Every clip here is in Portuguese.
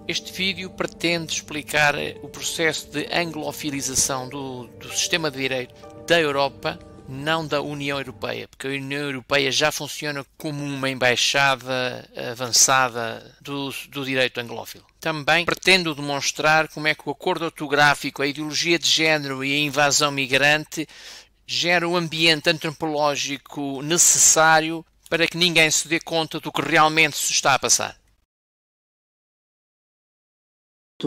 Este vídeo pretende explicar o processo de anglofilização do sistema de direito da Europa, não da União Europeia, porque a União Europeia já funciona como uma embaixada avançada do direito anglófilo. Também pretendo demonstrar como é que o acordo ortográfico, a ideologia de género e a invasão migrante geram o ambiente antropológico necessário para que ninguém se dê conta do que realmente se está a passar.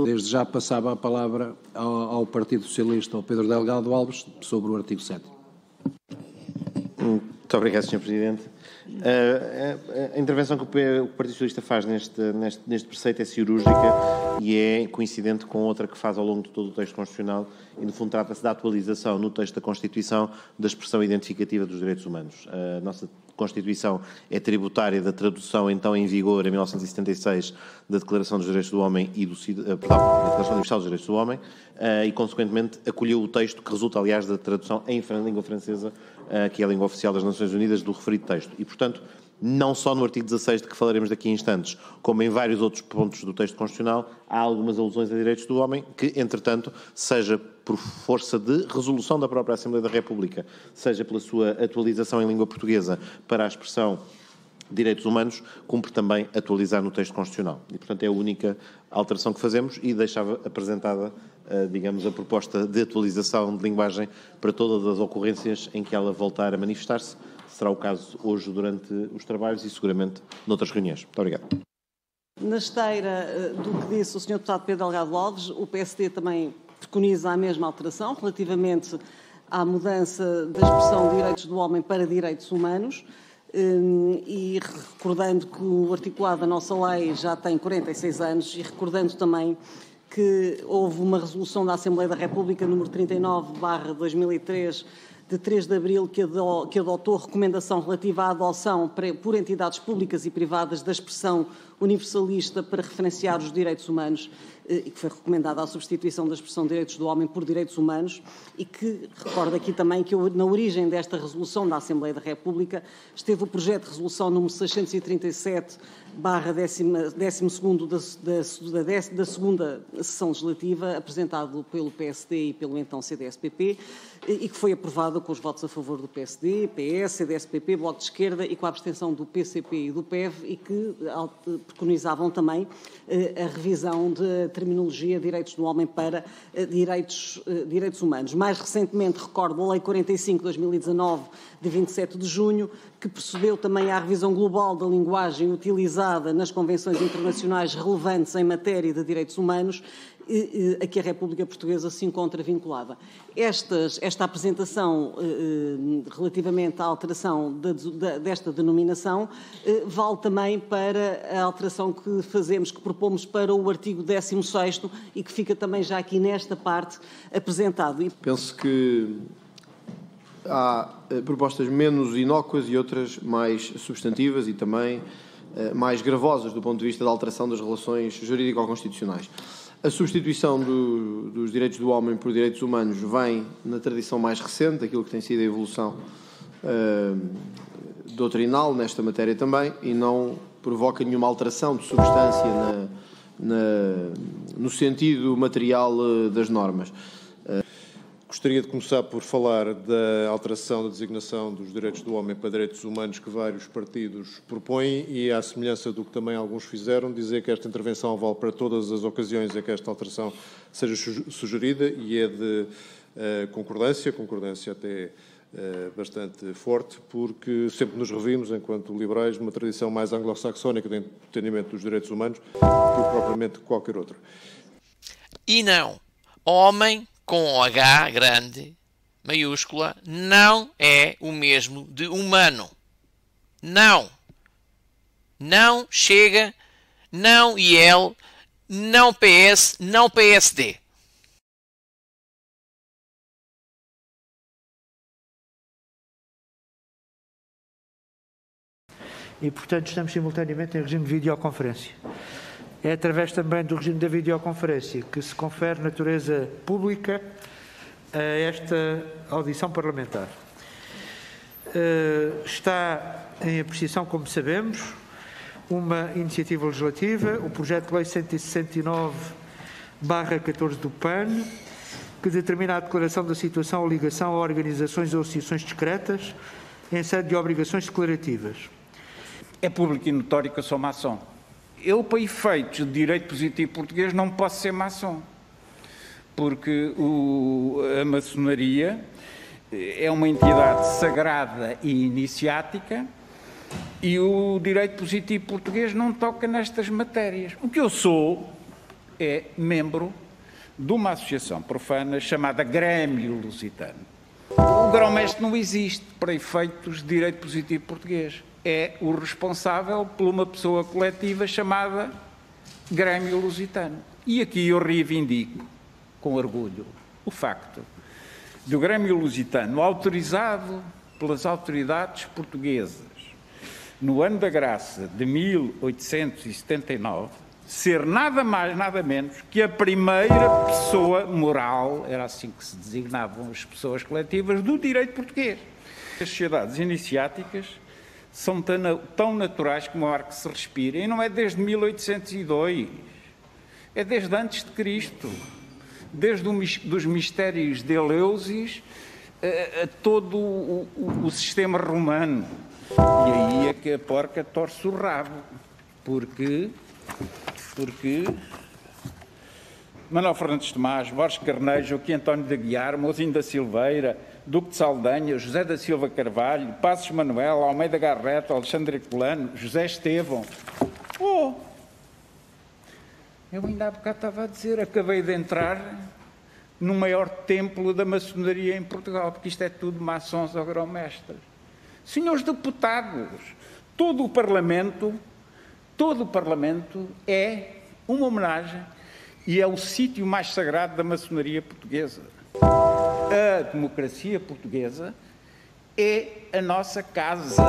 Desde já passava a palavra ao Partido Socialista, ao Pedro Delgado Alves, sobre o artigo 7. Muito obrigado, Sr. Presidente. A intervenção que o Partido Socialista faz neste preceito é cirúrgica e é coincidente com outra que faz ao longo de todo o texto constitucional e, no fundo, trata-se da atualização no texto da Constituição da expressão identificativa dos direitos humanos. A nossa Constituição é tributária da tradução, então, em vigor, em 1976, da Declaração dos Direitos do Homem e da Declaração Universal dos Direitos do Homem e, consequentemente, acolheu o texto que resulta, aliás, da tradução em língua francesa, que é a língua oficial das Nações Unidas, do referido texto. E, portanto, não só no artigo 16, de que falaremos daqui a instantes, como em vários outros pontos do texto constitucional, há algumas alusões a direitos do homem que, entretanto, seja por força de resolução da própria Assembleia da República, seja pela sua atualização em língua portuguesa para a expressão direitos humanos, cumpre também atualizar no texto constitucional. E, portanto, é a única alteração que fazemos e deixava apresentada, digamos, a proposta de atualização de linguagem para todas as ocorrências em que ela voltar a manifestar-se. Será o caso hoje durante os trabalhos e seguramente noutras reuniões. Muito obrigado. Na esteira do que disse o Sr. Deputado Pedro Delgado Alves, o PSD também preconiza a mesma alteração relativamente à mudança da expressão de direitos do homem para direitos humanos e recordando que o articulado da nossa lei já tem 46 anos e recordando também que houve uma resolução da Assembleia da República número 39/2003 de 3 de abril, que adotou recomendação relativa à adoção por entidades públicas e privadas da expressão universalista para referenciar os direitos humanos e que foi recomendada a substituição da expressão direitos do homem por direitos humanos e que, recordo aqui também que na origem desta resolução da Assembleia da República esteve o projeto de resolução número 637/12º da segunda sessão legislativa, apresentado pelo PSD e pelo então CDS-PP, e que foi aprovado com os votos a favor do PSD, PS, CDS-PP, Bloco de Esquerda e com a abstenção do PCP e do PEV e que preconizavam também a revisão de terminologia direitos do homem para direitos humanos. Mais recentemente, recordo a Lei 45/2019, de 27 de junho, que procedeu também à revisão global da linguagem utilizada nas convenções internacionais relevantes em matéria de direitos humanos, a que a República Portuguesa se encontra vinculada. Esta apresentação relativamente à alteração desta denominação vale também para a alteração que propomos para o artigo 16º e que fica também já aqui nesta parte apresentado. Penso que há propostas menos inócuas e outras mais substantivas e também mais gravosas do ponto de vista da alteração das relações jurídico-constitucionais. A substituição dos direitos do homem por direitos humanos vem na tradição mais recente, daquilo que tem sido a evolução doutrinal nesta matéria também, e não provoca nenhuma alteração de substância no sentido material das normas. Gostaria de começar por falar da alteração da designação dos direitos do homem para direitos humanos que vários partidos propõem e, à semelhança do que também alguns fizeram, dizer que esta intervenção vale para todas as ocasiões em que esta alteração seja sugerida e é de concordância até bastante forte, porque sempre nos revimos, enquanto liberais, numa tradição mais anglo-saxónica de entendimento dos direitos humanos do que propriamente qualquer outra. E não, homem com H grande, maiúscula, não é o mesmo de humano. Não. Não chega, não IL, não PS, não PSD. E, portanto, estamos simultaneamente em regime de videoconferência. É através também do regime da videoconferência que se confere natureza pública a esta audição parlamentar. Está em apreciação, como sabemos, uma iniciativa legislativa, o projeto de lei 169/14 do PAN, que determina a declaração da situação ou ligação a organizações ou associações discretas em sede de obrigações declarativas. É público e notório que eu sou maçom. Eu, para efeitos de direito positivo português, não posso ser maçom, porque a maçonaria é uma entidade sagrada e iniciática e o direito positivo português não toca nestas matérias. O que eu sou é membro de uma associação profana chamada Grêmio Lusitano. O grão-mestre não existe para efeitos de direito positivo português. É o responsável por uma pessoa coletiva chamada Grêmio Lusitano. E aqui eu reivindico, com orgulho, o facto do Grêmio Lusitano, autorizado pelas autoridades portuguesas no ano da graça de 1879, ser nada mais, nada menos que a primeira pessoa moral, era assim que se designavam as pessoas coletivas, do direito português. As sociedades iniciáticas são tão naturais como o ar que se respira, e não é desde 1802, é desde antes de Cristo, desde os mistérios de Eleusis a todo o sistema romano. E aí é que a porca torce o rabo, porque Manuel Fernandes Tomás, Borges Carneiro, Joaquim António de Aguiar, Mozinho da Silveira, Duque de Saldanha, José da Silva Carvalho, Passos Manuel, Almeida Garreto, Alexandre Herculano, José Estevão. Eu ainda há bocado estava a dizer, acabei de entrar no maior templo da maçonaria em Portugal, porque isto é tudo maçons ou grão-mestres. Senhores deputados, todo o Parlamento é uma homenagem e é o sítio mais sagrado da maçonaria portuguesa. A democracia portuguesa é a nossa casa,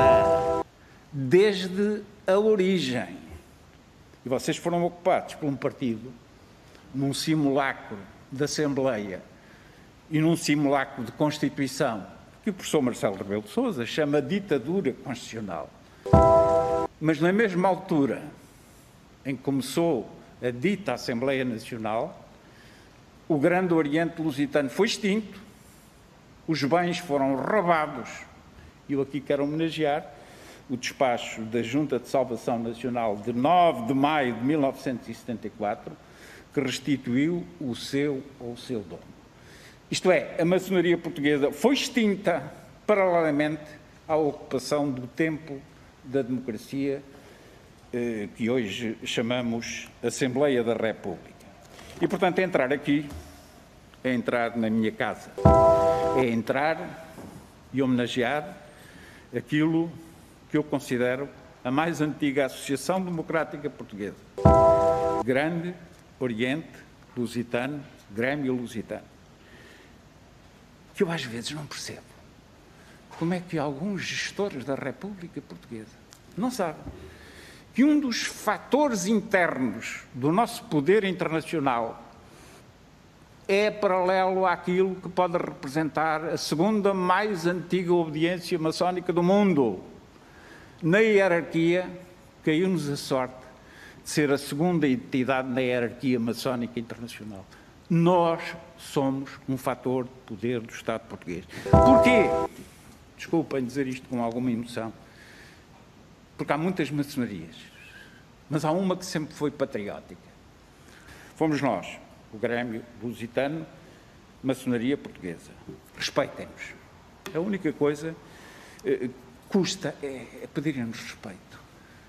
desde a origem. E vocês foram ocupados por um partido, num simulacro de Assembleia e num simulacro de Constituição, que o professor Marcelo Rebelo de Sousa chama ditadura constitucional. Mas na mesma altura em que começou a dita Assembleia Nacional, o Grande Oriente Lusitano foi extinto, os bens foram roubados. E eu aqui quero homenagear o despacho da Junta de Salvação Nacional de 9 de maio de 1974, que restituiu o seu dono. Isto é, a maçonaria portuguesa foi extinta paralelamente à ocupação do tempo da democracia, que hoje chamamos Assembleia da República. E, portanto, entrar aqui é entrar na minha casa, é entrar e homenagear aquilo que eu considero a mais antiga Associação Democrática Portuguesa. Grande Oriente Lusitano, Grêmio Lusitano. Que eu às vezes não percebo. Como é que alguns gestores da República Portuguesa não sabem que um dos fatores internos do nosso poder internacional é paralelo àquilo que pode representar a segunda mais antiga obediência maçónica do mundo. Na hierarquia, caiu-nos a sorte de ser a segunda entidade na hierarquia maçónica internacional. Nós somos um fator de poder do Estado português. Porquê? Desculpem dizer isto com alguma emoção, porque há muitas maçonarias, mas há uma que sempre foi patriótica. Fomos nós, o Grêmio Lusitano, maçonaria portuguesa. Respeitem-nos. A única coisa que custa é pedirem-nos respeito.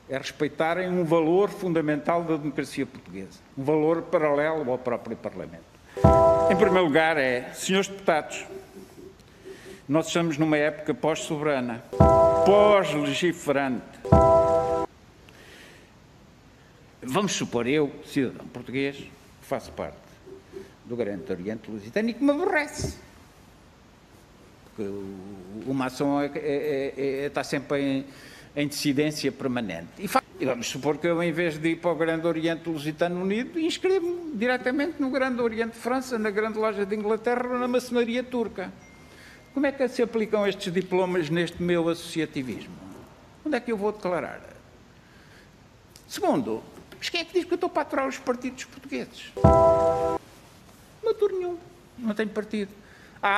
É respeitarem um valor fundamental da democracia portuguesa. Um valor paralelo ao próprio Parlamento. Em primeiro lugar senhores deputados, nós estamos numa época pós-soberana, pós-legiferante. Vamos supor, eu, cidadão português, que faço parte do Grande Oriente Lusitano e que me aborrece. Porque o maçom está sempre em dissidência permanente. E vamos supor que eu, em vez de ir para o Grande Oriente Lusitano Unido, inscrevo-me diretamente no Grande Oriente de França, na Grande Loja de Inglaterra ou na maçonaria turca. Como é que se aplicam estes diplomas neste meu associativismo? Onde é que eu vou declarar? Segundo, mas quem é que diz que eu estou para aturar os partidos portugueses? Não aturo nenhum. Não tenho partido.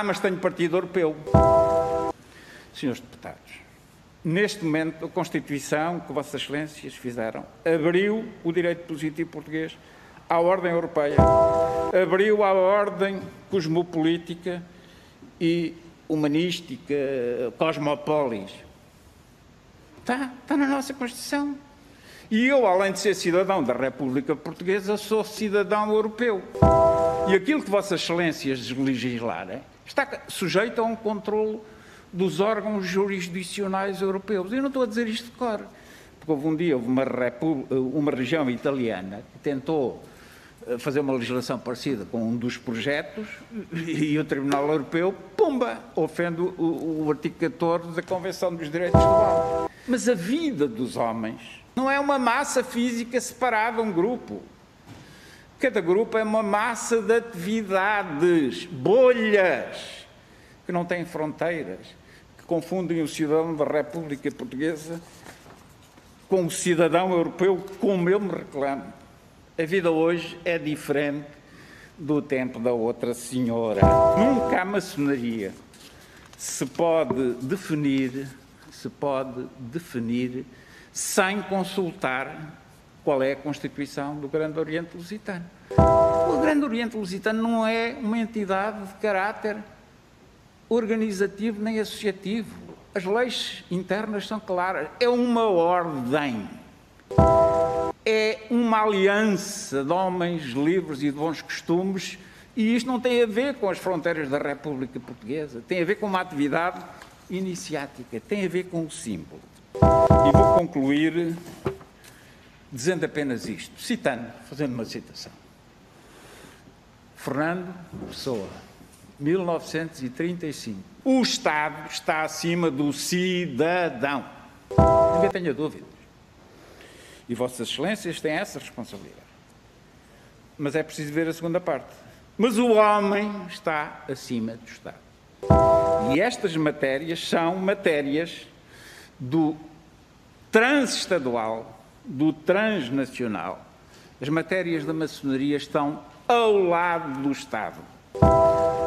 Mas tenho partido europeu. Senhores deputados, neste momento a Constituição que Vossas Excelências fizeram abriu o direito positivo português à ordem europeia, abriu à ordem cosmopolítica e humanística, cosmopolis. Está na nossa Constituição. E eu, além de ser cidadão da República Portuguesa, sou cidadão europeu. E aquilo que Vossas Excelências legislarem está sujeito a um controle dos órgãos jurisdicionais europeus. Eu não estou a dizer isto de cor, porque houve um dia uma região italiana que tentou fazer uma legislação parecida com um dos projetos e o Tribunal Europeu, pumba, ofende o artigo 14 da Convenção dos Direitos do Homem. Mas a vida dos homens não é uma massa física separada, um grupo. Cada grupo é uma massa de atividades, bolhas, que não têm fronteiras, que confundem o cidadão da República Portuguesa com o cidadão europeu, como eu me reclamo. A vida hoje é diferente do tempo da outra senhora. Nunca a maçonaria se pode definir sem consultar qual é a Constituição do Grande Oriente Lusitano. O Grande Oriente Lusitano não é uma entidade de caráter organizativo nem associativo. As leis internas são claras. É uma ordem. É uma aliança de homens livres e de bons costumes, e isto não tem a ver com as fronteiras da República Portuguesa, tem a ver com uma atividade iniciática, tem a ver com o símbolo. E vou concluir dizendo apenas isto, fazendo uma citação. Fernando Pessoa, 1935. O Estado está acima do cidadão. Ninguém tenha dúvidas. E Vossas Excelências têm essa responsabilidade. Mas é preciso ver a segunda parte. Mas o homem está acima do Estado. E estas matérias são matérias do transestadual, do transnacional. As matérias da maçonaria estão ao lado do Estado.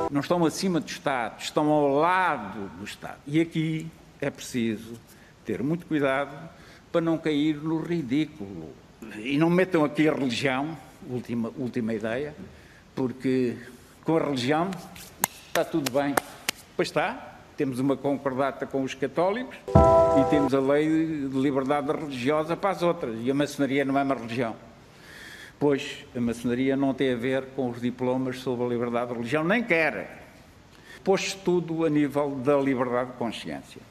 Não estão acima do Estado, estão ao lado do Estado. E aqui é preciso ter muito cuidado para não cair no ridículo. E não metam aqui a religião, última ideia, porque com a religião está tudo bem. Pois está, temos uma concordata com os católicos e temos a lei de liberdade religiosa para as outras. E a maçonaria não é uma religião. Pois a maçonaria não tem a ver com os diplomas sobre a liberdade de religião, nem quer. Pôs tudo a nível da liberdade de consciência.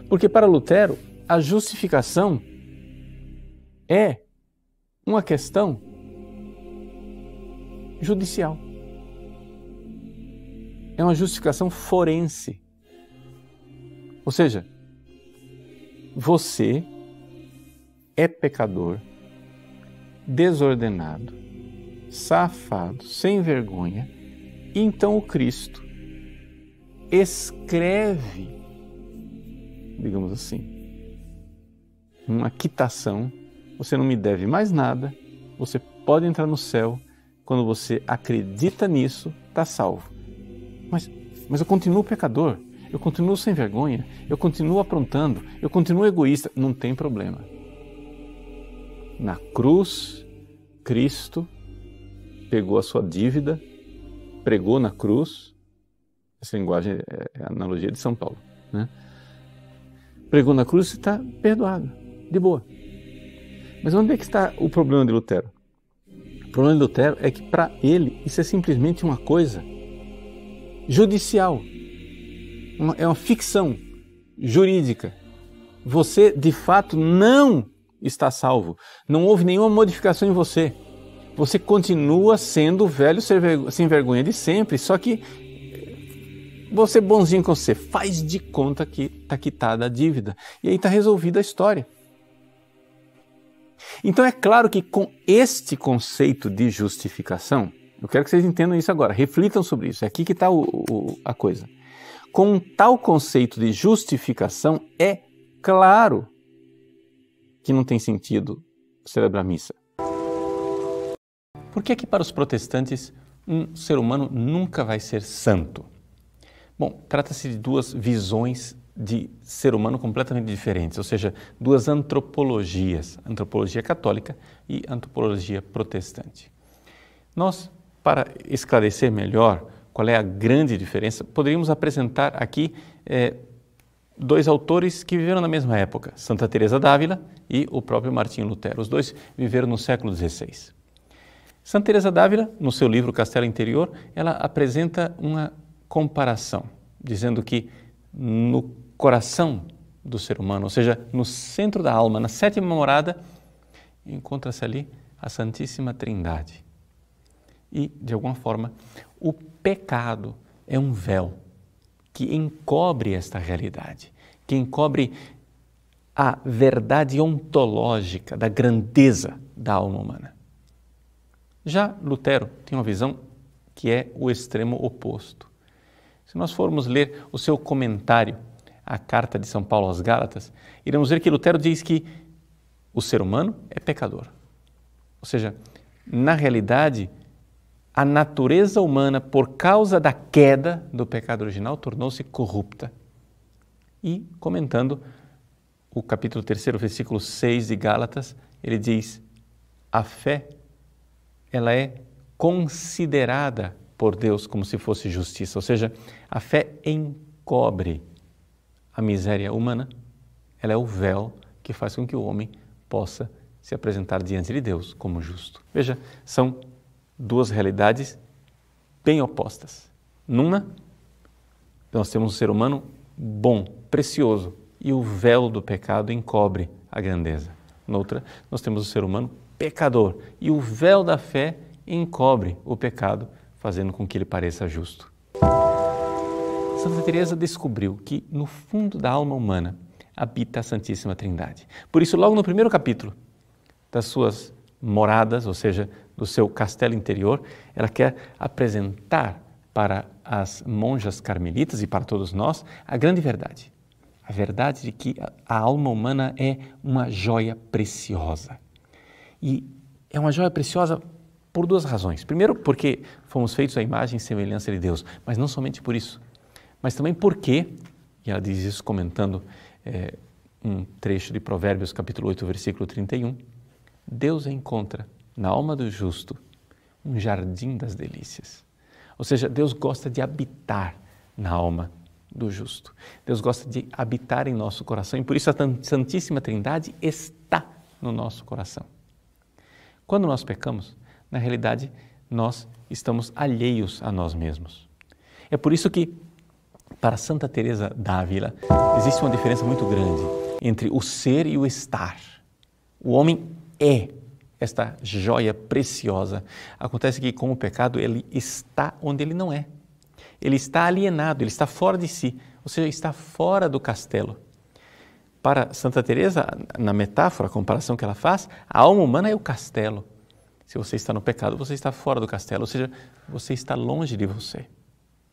Porque para Lutero, a justificação é uma questão judicial. É uma justificação forense. Ou seja, você é pecador, desordenado, safado, sem vergonha, e então o Cristo escreve, digamos assim, uma quitação. Você não me deve mais nada, você pode entrar no céu, quando você acredita nisso, está salvo. Mas eu continuo pecador, eu continuo sem vergonha, eu continuo aprontando, eu continuo egoísta. Não tem problema. Na cruz, Cristo pegou a sua dívida, pregou na cruz, essa linguagem é a analogia de São Paulo, né? Pregou na cruz e está perdoado, de boa. Mas onde é que está o problema de Lutero? O problema de Lutero é que para ele isso é simplesmente uma coisa judicial, é uma ficção jurídica. Você de fato não está salvo, não houve nenhuma modificação em você. Você continua sendo o velho sem vergonha de sempre, só que você bonzinho com você, faz de conta que está quitada a dívida. E aí está resolvida a história. Então é claro que com este conceito de justificação, eu quero que vocês entendam isso agora, reflitam sobre isso, é aqui que está a coisa. Com tal conceito de justificação, é claro que não tem sentido celebrar missa. Por que é que para os protestantes um ser humano nunca vai ser santo? Bom, trata-se de duas visões de ser humano completamente diferentes, ou seja, duas antropologias, antropologia católica e antropologia protestante. Nós, para esclarecer melhor qual é a grande diferença, poderíamos apresentar aqui dois autores que viveram na mesma época, Santa Teresa d'Ávila e o próprio Martinho Lutero. Os dois viveram no século XVI. Santa Teresa d'Ávila, no seu livro Castelo Interior, ela apresenta uma comparação, dizendo que no coração do ser humano, ou seja, no centro da alma, na sétima morada, encontra-se ali a Santíssima Trindade. E, de alguma forma, o pecado é um véu que encobre esta realidade, que encobre a verdade ontológica da grandeza da alma humana. Já Lutero tem uma visão que é o extremo oposto. Se nós formos ler o seu comentário à carta de São Paulo aos Gálatas, iremos ver que Lutero diz que o ser humano é pecador. Ou seja, na realidade, a natureza humana, por causa da queda do pecado original, tornou-se corrupta. E, comentando o capítulo 3, versículo 6 de Gálatas, ele diz: a fé, ela é considerada por Deus como se fosse justiça, ou seja, a fé encobre a miséria humana, ela é o véu que faz com que o homem possa se apresentar diante de Deus como justo. Veja, são duas realidades bem opostas. Numa, nós temos um ser humano bom, precioso, e o véu do pecado encobre a grandeza. Noutra, nós temos o ser humano pecador, e o véu da fé encobre o pecado, fazendo com que ele pareça justo. Santa Teresa descobriu que no fundo da alma humana habita a Santíssima Trindade. Por isso, logo no primeiro capítulo das suas moradas, ou seja, do seu castelo interior, ela quer apresentar para as monjas carmelitas e para todos nós a grande verdade. A verdade de que a alma humana é uma joia preciosa. E é uma joia preciosa por duas razões. Primeiro, porque fomos feitos à imagem e semelhança de Deus, mas não somente por isso, mas também porque, e ela diz isso comentando um trecho de Provérbios, capítulo 8, versículo 31, Deus encontra na alma do justo um jardim das delícias. Ou seja, Deus gosta de habitar na alma do justo. Deus gosta de habitar em nosso coração e por isso a Santíssima Trindade está no nosso coração. Quando nós pecamos, na realidade, nós estamos alheios a nós mesmos. É por isso que, para Santa Teresa d'Ávila, existe uma diferença muito grande entre o ser e o estar. O homem é esta joia preciosa. Acontece que, com o pecado, ele está onde ele não é. Ele está alienado, ele está fora de si, ou seja, está fora do castelo. Para Santa Teresa, na metáfora, a comparação que ela faz, a alma humana é o castelo. Se você está no pecado, você está fora do castelo, ou seja, você está longe de você.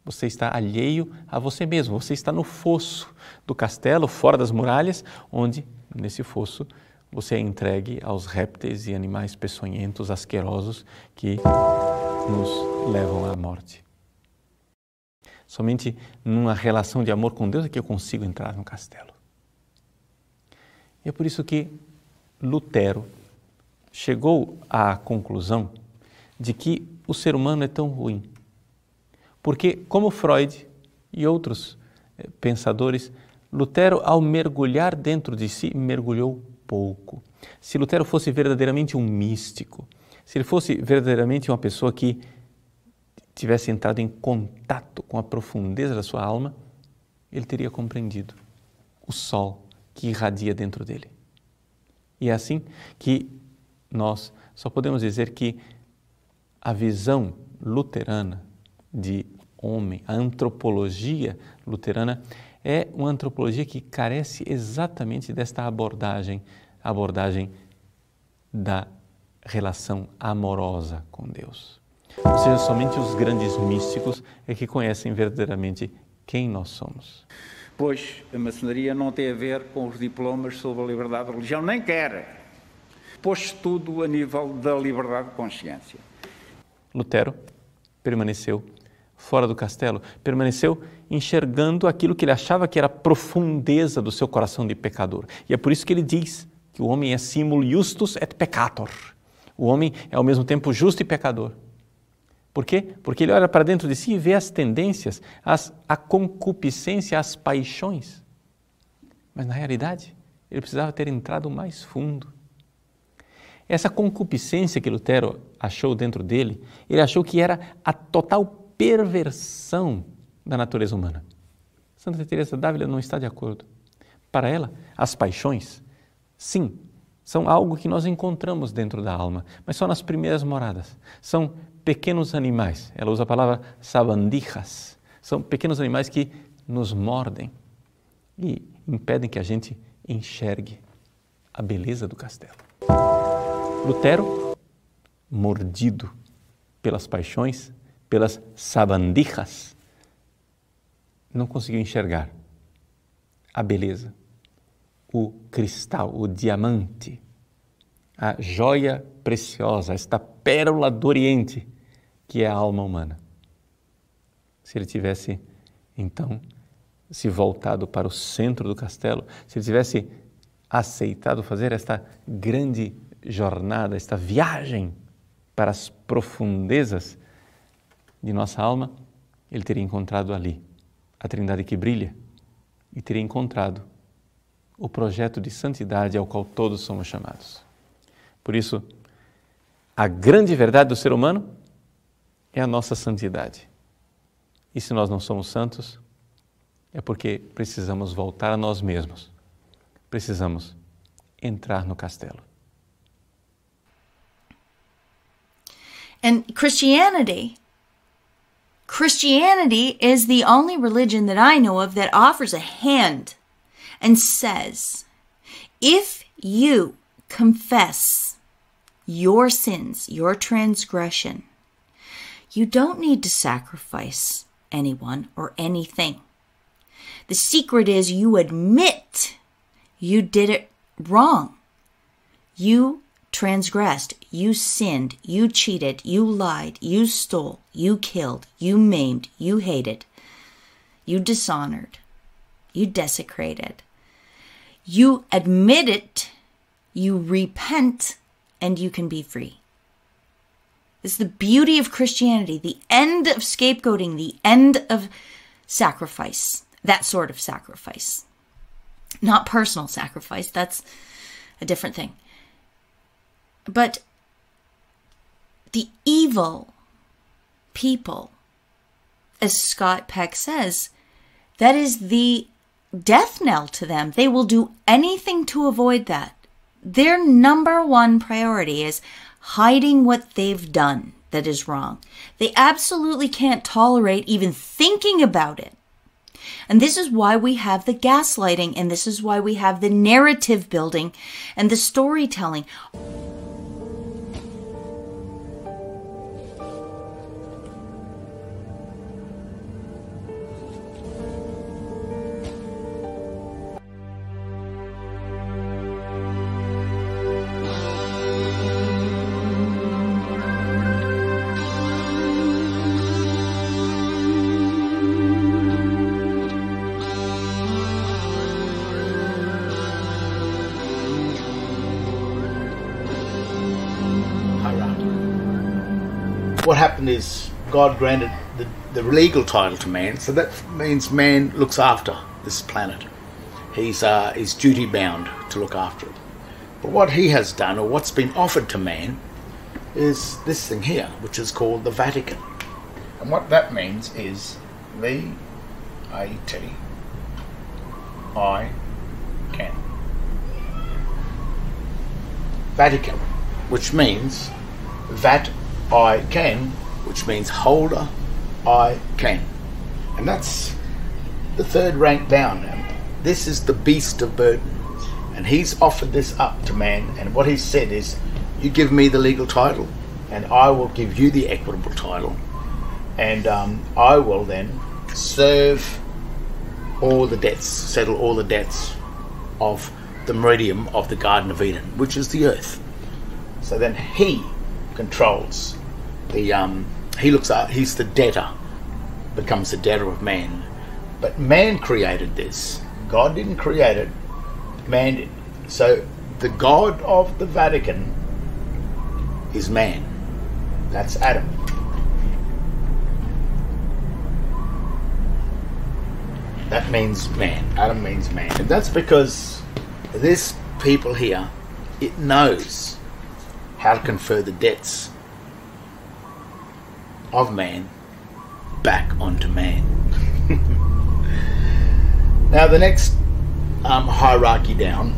Você está alheio a você mesmo, você está no fosso do castelo, fora das muralhas, onde, nesse fosso, você é entregue aos répteis e animais peçonhentos, asquerosos, que nos levam à morte. Somente numa relação de amor com Deus é que eu consigo entrar no castelo. E é por isso que Lutero chegou à conclusão de que o ser humano é tão ruim. Porque, como Freud e outros pensadores, Lutero, ao mergulhar dentro de si, mergulhou pouco. Se Lutero fosse verdadeiramente um místico, se ele fosse verdadeiramente uma pessoa que tivesse entrado em contato com a profundeza da sua alma, ele teria compreendido o sol que irradia dentro dele. E é assim que nós só podemos dizer que a visão luterana de homem, a antropologia luterana, é uma antropologia que carece exatamente desta abordagem, a abordagem da relação amorosa com Deus. Ou seja, somente os grandes místicos é que conhecem verdadeiramente quem nós somos. Pois a maçonaria não tem a ver com os diplomas sobre a liberdade de religião, nem quer. Pôs tudo a nível da liberdade de consciência. Lutero permaneceu fora do castelo, permaneceu enxergando aquilo que ele achava que era a profundeza do seu coração de pecador. E é por isso que ele diz que o homem é simul justus et peccator. O homem é ao mesmo tempo justo e pecador. Por quê? Porque ele olha para dentro de si e vê as tendências, a concupiscência, as paixões. Mas na realidade, ele precisava ter entrado mais fundo. Essa concupiscência que Lutero achou dentro dele, ele achou que era a total perversão da natureza humana. Santa Teresa d'Ávila não está de acordo. Para ela, as paixões, sim, são algo que nós encontramos dentro da alma, mas só nas primeiras moradas. São pequenos animais, ela usa a palavra sabandijas, são pequenos animais que nos mordem e impedem que a gente enxergue a beleza do castelo. Lutero, mordido pelas paixões, pelas sabandijas, não conseguiu enxergar a beleza, o cristal, o diamante, a joia preciosa, esta pérola do Oriente, que é a alma humana. Se ele tivesse, então, se voltado para o centro do castelo, se ele tivesse aceitado fazer esta grande jornada, esta viagem para as profundezas de nossa alma, ele teria encontrado ali a Trindade que brilha e teria encontrado o projeto de santidade ao qual todos somos chamados. Por isso, a grande verdade do ser humano é a nossa santidade. E se nós não somos santos, é porque precisamos voltar a nós mesmos. Precisamos entrar no castelo. And Christianity is the only religion that I know of that offers a hand and says, if you confess your sins, your transgression, you don't need to sacrifice anyone or anything. The secret is you admit you did it wrong. You transgressed, you sinned, you cheated, you lied, you stole, you killed, you maimed, you hated, you dishonored, you desecrated. You admit it, you repent, and you can be free. This is the beauty of Christianity, the end of scapegoating, the end of sacrifice, that sort of sacrifice. Not personal sacrifice, that's a different thing. But the evil people, as Scott Peck says, that is the death knell to them. They will do anything to avoid that. Their number one priority is hiding what they've done that is wrong. They absolutely can't tolerate even thinking about it. And this is why we have the gaslighting, and this is why we have the narrative building and the storytelling. what happened is God granted the legal title to man, so that means man looks after this planet. He's duty bound to look after it. But what he has done, or what's been offered to man, is this thing here, which is called the Vatican. And what that means is V-A-T-I-C-A-N. Vatican, which means that I can, which means holder I can. And that's the third rank down. And this is the beast of burden. And he's offered this up to man, and what he's said is, you give me the legal title, and I will give you the equitable title, and I will then serve all the debts, settle all the debts of the meridian of the Garden of Eden, which is the earth. So then he controls the, he's the debtor, becomes the debtor of man. But man created this. God didn't create it, man did. So the God of the Vatican is man. That's Adam. That means man. Adam means man. And that's because this people here, it knows how to confer the debts of man back onto man. Now the next hierarchy down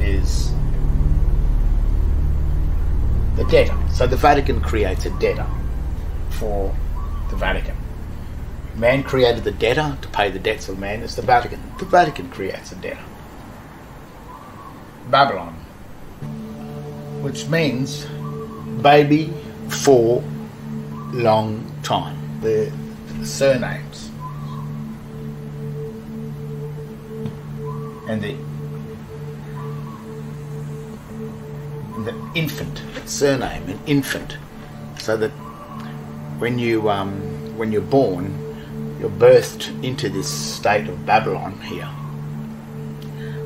is the debtor. So the Vatican creates a debtor for the Vatican. Man created the debtor to pay the debts of man. It's the Vatican. The Vatican creates a debtor. Babylon, which means baby for long time. The surnames. And the infant surname, an infant, so that when you're born, you're birthed into this state of Babylon here,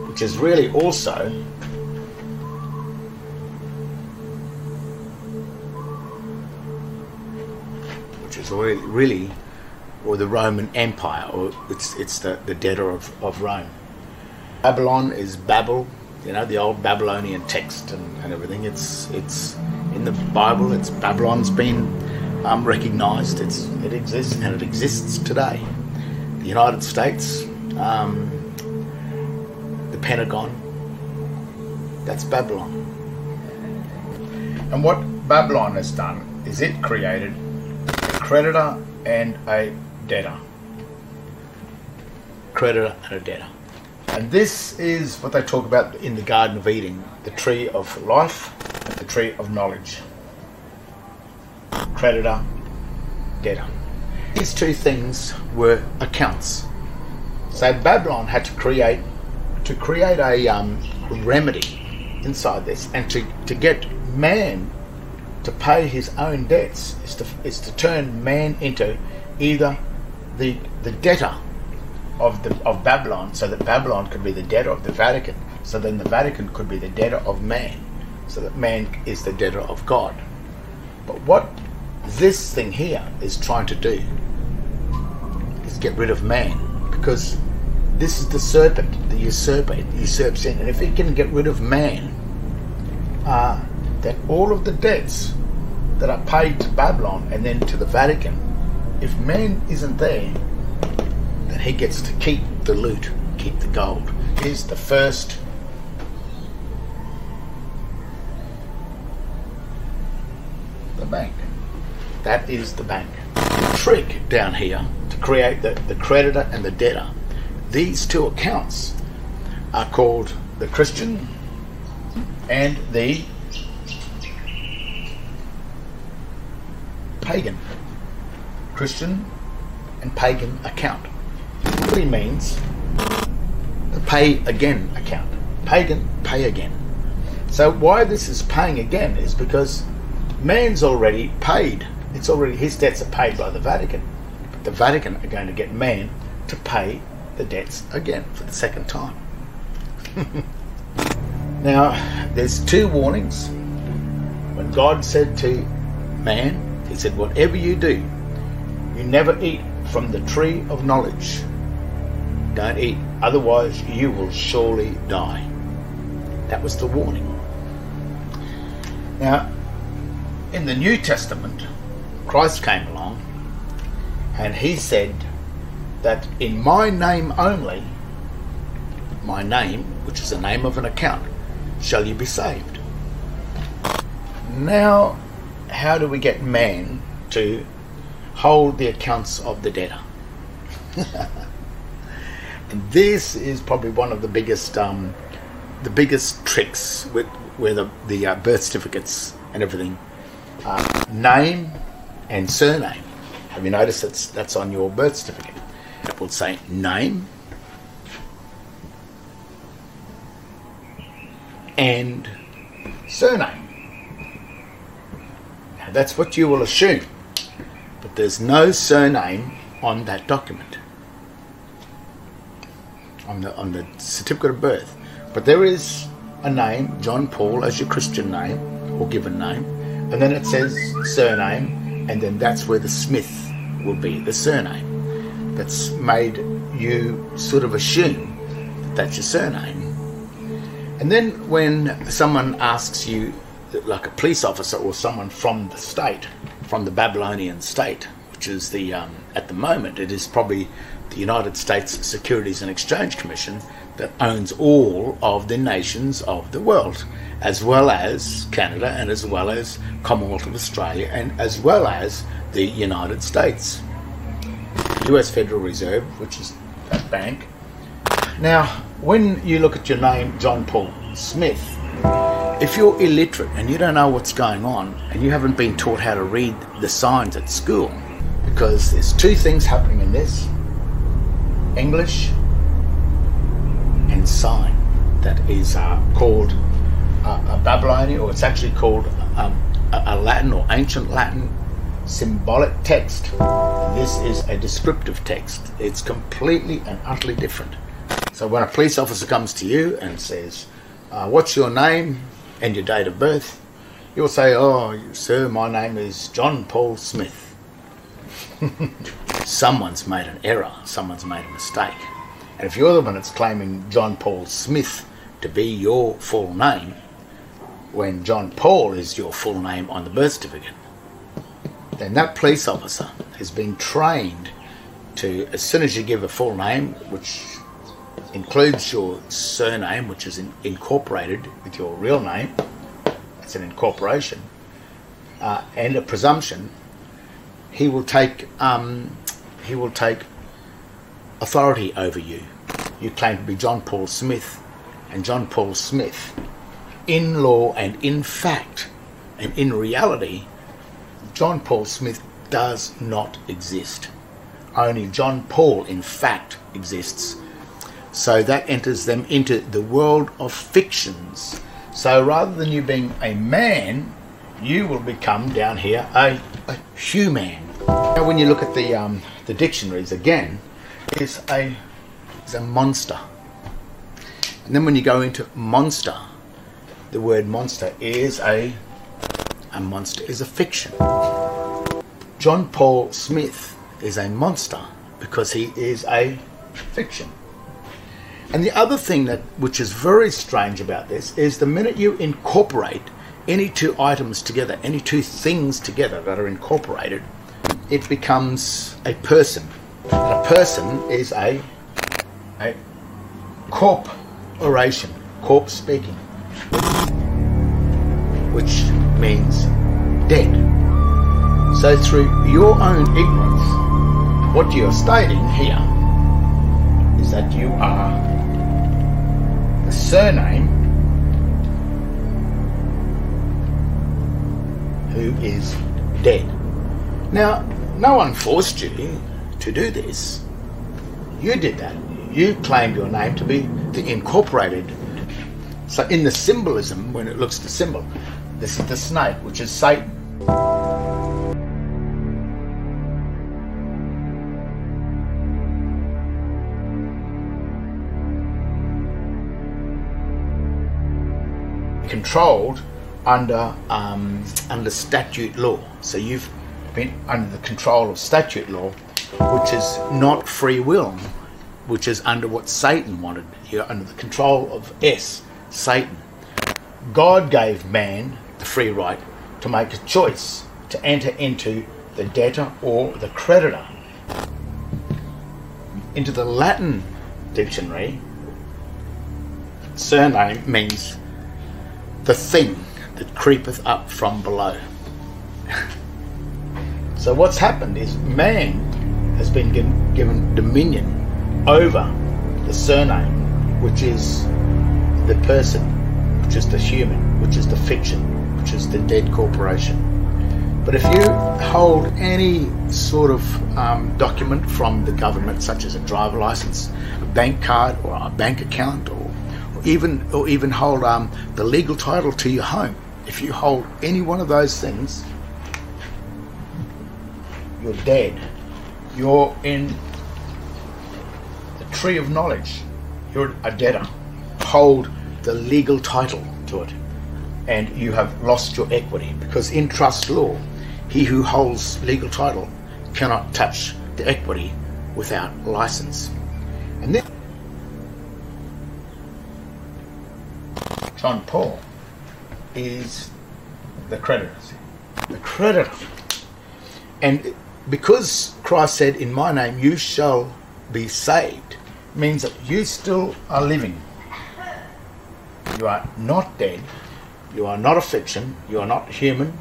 which is really also or the Roman Empire, or it's the debtor of Rome. Babylon is Babel, you know, the old Babylonian text and everything. It's in the Bible. It's Babylon's been recognized. It exists, and it exists today. The United States, the Pentagon, that's Babylon. And what Babylon has done is it created a creditor and a debtor. Creditor and a debtor. And this is what they talk about in the Garden of Eden, the tree of life and the tree of knowledge. Creditor, debtor. These two things were accounts. So Babylon had to create a remedy inside this, and to get man to pay his own debts is to turn man into either the debtor of Babylon, so that Babylon could be the debtor of the Vatican, so then the Vatican could be the debtor of man, so that man is the debtor of God. But what this thing here is trying to do is get rid of man, because this is the serpent, the usurper. It usurps in, and if it can get rid of man, then all of the debts that are paid to Babylon and then to the Vatican, if man isn't there, then he gets to keep the loot, keep the gold. Here's the first the bank. That is the bank. The trick down here to create the creditor and the debtor, these two accounts are called the Christian and the pagan. Christian and pagan account. It really means the pay again account. Pagan, pay again. So why this is paying again is because man's already paid. It's already, his debts are paid by the Vatican. But the Vatican are going to get man to pay the debts again for the second time. Now, there's two warnings. When God said to man, He said, whatever you do, you never eat from the tree of knowledge. Don't eat, otherwise you will surely die. That was the warning. Now, in the New Testament, Christ came along and he said that in my name only, my name, which is the name of an account, shall you be saved. Now, how do we get man to hold the accounts of the debtor? And this is probably one of the biggest tricks with where the birth certificates and everything, name and surname. Have you noticed that's on your birth certificate? It will say name and surname. Now that's what you will assume, but there's no surname on that document, on the certificate of birth. But there is a name, John Paul, as your Christian name or given name, and then it says surname, and then that's where the Smith will be, the surname. That's made you sort of assume that that's your surname. And then when someone asks you, like a police officer or someone from the state, from the Babylonian state, which is the, at the moment, it is probably the United States Securities and Exchange Commission that owns all of the nations of the world, as well as Canada and as well as Commonwealth of Australia and as well as the United States. US Federal Reserve, which is that bank. Now, when you look at your name, John Paul Smith, if you're illiterate and you don't know what's going on and you haven't been taught how to read the signs at school, because there's two things happening in this: English and sign. That is called a Babylonian, or it's actually called a Latin or ancient Latin symbolic text. This is a descriptive text. It's completely and utterly different. So when a police officer comes to you and says, what's your name and your date of birth, you'll say, oh, sir, my name is John Paul Smith. Someone's made an error. Someone's made a mistake. And if you're the one that's claiming John Paul Smith to be your full name, when John Paul is your full name on the birth certificate, then that police officer has been trained to, as soon as you give a full name, which includes your surname, which is incorporated with your real name, it's an incorporation, and a presumption, he will take authority over you. You claim to be John Paul Smith, and John Paul Smith, in law and in fact and in reality, John Paul Smith does not exist. Only John Paul in fact exists. So that enters them into the world of fictions. So rather than you being a man, you will become down here a human. Now when you look at the dictionaries again, is a monster. And then when you go into monster, the word monster is a monster is a fiction. John Paul Smith is a monster because he is a fiction. And the other thing which is very strange about this is the minute you incorporate any two items together, any two things together that are incorporated, it becomes a person. And a person is a corporation, corp speaking, which means dead. So through your own ignorance, what you're stating here is that you are the surname who is dead. Now, no one forced you to do this. You did that. You claimed your name to be the incorporated. So in the symbolism, when it looks the symbol, this is the snake, which is Satan. Controlled under statute law. So you've been under the control of statute law, which is not free will, which is under what Satan wanted. You're under the control of Satan. God gave man the free right to make a choice to enter into the debtor or the creditor. Into the Latin dictionary, surname means the thing that creepeth up from below. So what's happened is man has been given dominion over the surname, which is the person, which is the human, which is the fiction, which is the dead corporation. But if you hold any sort of document from the government, such as a driver license, a bank card, or a bank account, or even hold the legal title to your home, if you hold any one of those things, you're dead. You're in the tree of knowledge. You're a debtor. Hold the legal title to it, and you have lost your equity, because in trust law, he who holds legal title cannot touch the equity without license. And then John Paul is the creditor. The creditor. And because Christ said, in my name you shall be saved, means that you still are living. You are not dead. You are not a fiction. You are not human.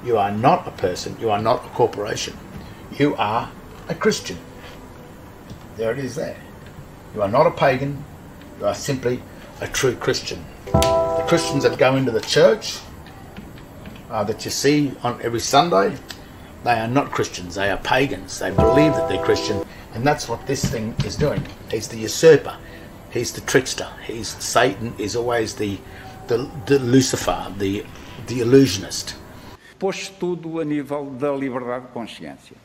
You are not a person. You are not a corporation. You are a Christian. There it is there. You are not a pagan. You are simply a true Christian. The Christians that go into the church that you see on every Sunday, they are not Christians. They are pagans. They believe that they're Christian, and that's what this thing is doing. He's the usurper. He's the trickster. Satan is always the Lucifer, the illusionist. Pôs tudo a nível da liberdade de consciência.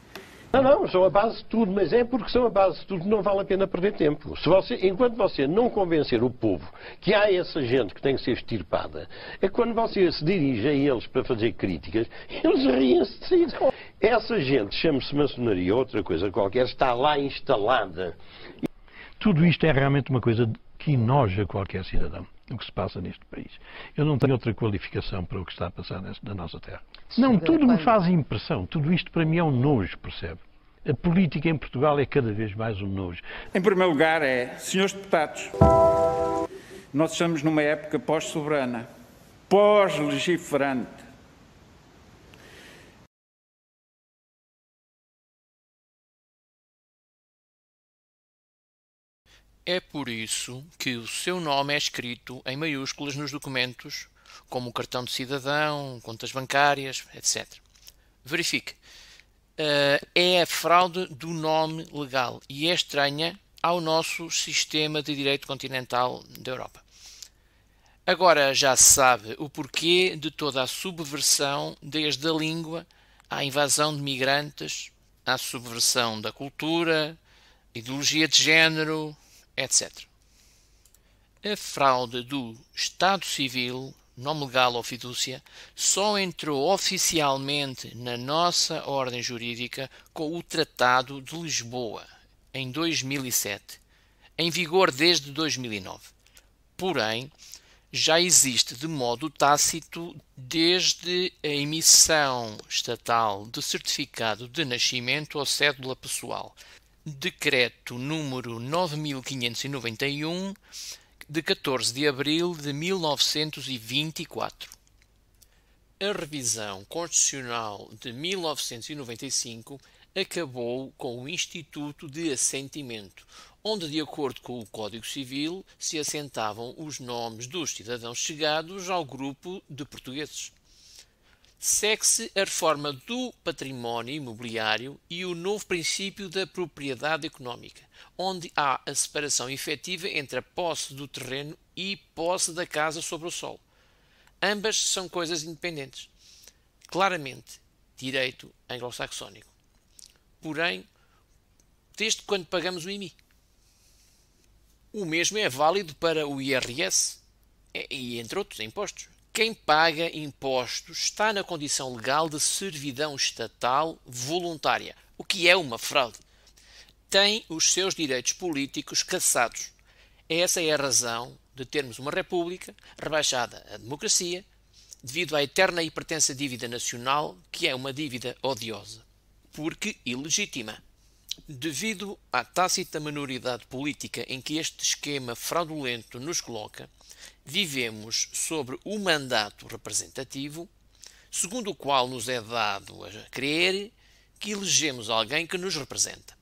Não, são a base de tudo, mas é porque são a base de tudo que não vale a pena perder tempo. Enquanto você não convencer o povo que há essa gente que tem que ser extirpada, é quando você se dirige a eles para fazer críticas, eles riem-se de si. Essa gente, chama-se maçonaria ou outra coisa qualquer, está lá instalada. Tudo isto é realmente uma coisa que enoja qualquer cidadão, o que se passa neste país. Eu não tenho outra qualificação para o que está a passar na nossa terra. Não, tudo me faz impressão. Tudo isto para mim é um nojo, percebe? A política em Portugal é cada vez mais um nojo. Em primeiro lugar senhores deputados, nós estamos numa época pós-soberana, pós-legiferante. É por isso que o seu nome é escrito em maiúsculas nos documentos, como o cartão de cidadão, contas bancárias, etc. Verifique. É a fraude do nome legal e é estranha ao nosso sistema de direito continental da Europa. Agora já se sabe o porquê de toda a subversão, desde a língua à invasão de migrantes, à subversão da cultura, ideologia de género, etc. A fraude do Estado Civil, nome legal ou fidúcia, só entrou oficialmente na nossa ordem jurídica com o Tratado de Lisboa, em 2007, em vigor desde 2009. Porém, já existe de modo tácito desde a emissão estatal de certificado de nascimento ou cédula pessoal, Decreto número 9591, de 14 de abril de 1924. A revisão constitucional de 1995 acabou com o Instituto de Assentimento, onde, de acordo com o Código Civil, se assentavam os nomes dos cidadãos chegados ao grupo de portugueses. Segue-se a reforma do património imobiliário e o novo princípio da propriedade económica, onde há a separação efetiva entre a posse do terreno e posse da casa sobre o solo. Ambas são coisas independentes. Claramente, direito anglo-saxónico. Porém, desde quando pagamos o IMI? O mesmo é válido para o IRS e, entre outros, impostos. Quem paga impostos está na condição legal de servidão estatal voluntária, o que é uma fraude. Tem os seus direitos políticos cassados. Essa é a razão de termos uma república rebaixada à democracia, devido à eterna e pertença dívida nacional, que é uma dívida odiosa, porque ilegítima. Devido à tácita minoridade política em que este esquema fraudulento nos coloca, vivemos sobre o mandato representativo, segundo o qual nos é dado a crer que elegemos alguém que nos representa.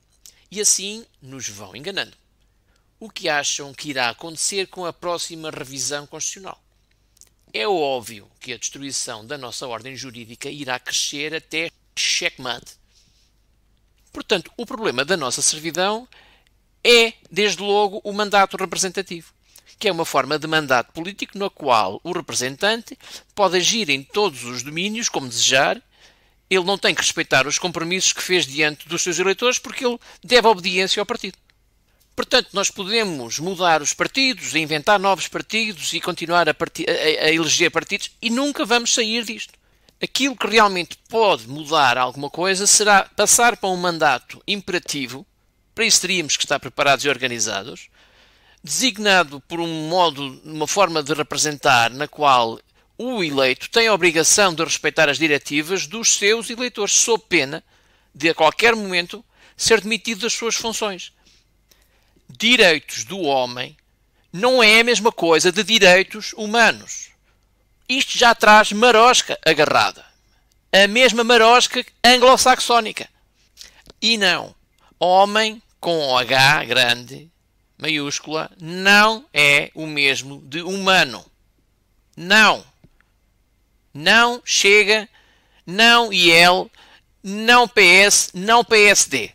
E assim nos vão enganando. O que acham que irá acontecer com a próxima revisão constitucional? É óbvio que a destruição da nossa ordem jurídica irá crescer até checkmate. Portanto, o problema da nossa servidão é, desde logo, o mandato representativo, que é uma forma de mandato político na qual o representante pode agir em todos os domínios como desejar. Ele não tem que respeitar os compromissos que fez diante dos seus eleitores porque ele deve obediência ao partido. Portanto, nós podemos mudar os partidos, inventar novos partidos e continuar a eleger partidos e nunca vamos sair disto. Aquilo que realmente pode mudar alguma coisa será passar para um mandato imperativo, para isso teríamos que estar preparados e organizados, designado por uma forma de representar na qual o eleito tem a obrigação de respeitar as diretivas dos seus eleitores, sob pena de, a qualquer momento, ser demitido das suas funções. Direitos do homem não é a mesma coisa de direitos humanos. Isto já traz marosca agarrada. A mesma marosca anglo-saxónica. E não, homem com H grande, maiúscula, não é o mesmo de humano. Não. Não Chega, não IL, não PS, não PSD.